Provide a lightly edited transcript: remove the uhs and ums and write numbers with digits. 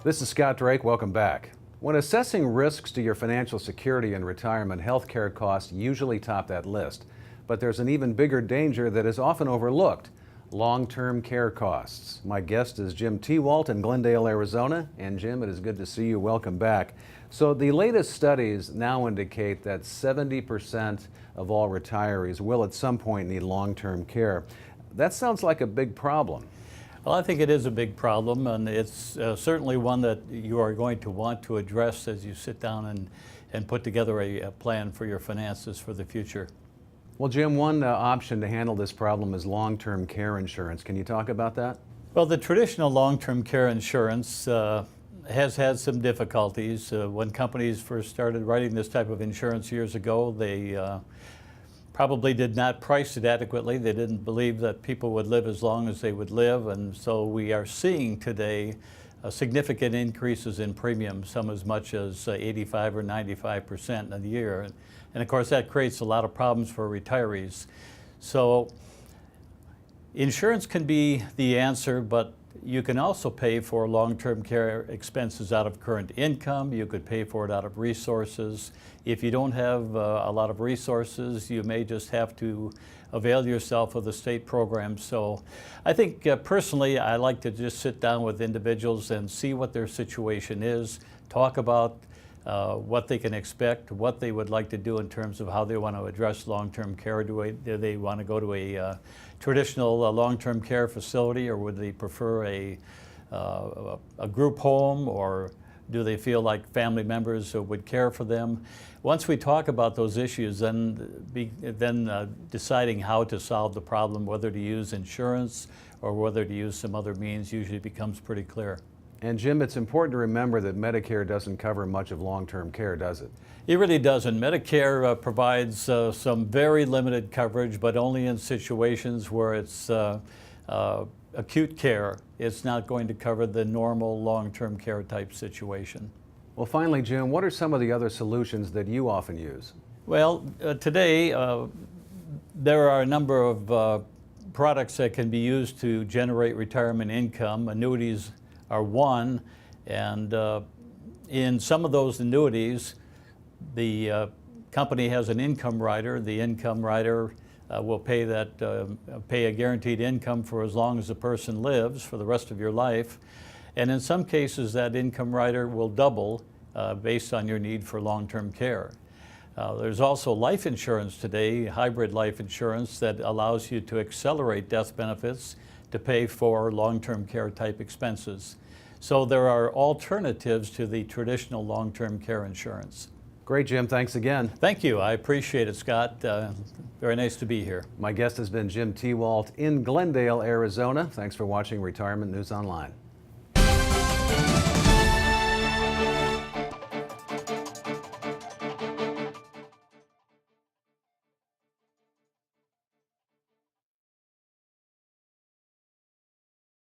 This is Scott Drake. Welcome back. When assessing risks to your financial security in retirement, healthcare costs usually top that list. But there's an even bigger danger that is often overlooked: long-term care costs. My guest is Jim Tewalt in Glendale, Arizona. And Jim, it is good to see you. Welcome back. So the latest studies now indicate that 70% of all retirees will at some point need long-term care. That sounds like a big problem. Well, I think it is a big problem, and it's certainly one that you are going to want to address as you sit down and put together a plan for your finances for the future. Well, Jim, one option to handle this problem is long-term care insurance. Can you talk about that? Well, the traditional long-term care insurance has had some difficulties. When companies first started writing this type of insurance years ago, they probably did not price it adequately. They didn't believe that people would live as long as they would live, and so we are seeing today significant increases in premiums, some as much as 85 or 95% in a year. And of course that creates a lot of problems for retirees. So insurance can be the answer, but you can also pay for long-term care expenses out of current income. You could pay for it out of resources. If you don't have a lot of resources, you may just have to avail yourself of the state programs. So I think personally, I like to just sit down with individuals and see what their situation is, talk about what they can expect, what they would like to do in terms of how they want to address long-term care. Do they want to go to a traditional long-term care facility, or would they prefer a group home, or do they feel like family members would care for them? Once we talk about those issues, then deciding how to solve the problem, whether to use insurance or whether to use some other means, usually becomes pretty clear. And Jim, it's important to remember that Medicare doesn't cover much of long-term care, does it? It really doesn't. Medicare provides some very limited coverage, but only in situations where it's acute care. It's not going to cover the normal long-term care type situation. Well, finally, Jim, what are some of the other solutions that you often use? Well, today there are a number of products that can be used to generate retirement income. Annuities are one, and in some of those annuities, the company has an income rider. The income rider will pay a guaranteed income for as long as the person lives, for the rest of your life. And in some cases, that income rider will double based on your need for long-term care. There's also life insurance today, hybrid life insurance, that allows you to accelerate death benefits to pay for long-term care type expenses. So there are alternatives to the traditional long-term care insurance. Great, Jim. Thanks again. Thank you. I appreciate it, Scott. Very nice to be here. My guest has been Jim Tewalt in Glendale, Arizona. Thanks for watching Retirement News Online.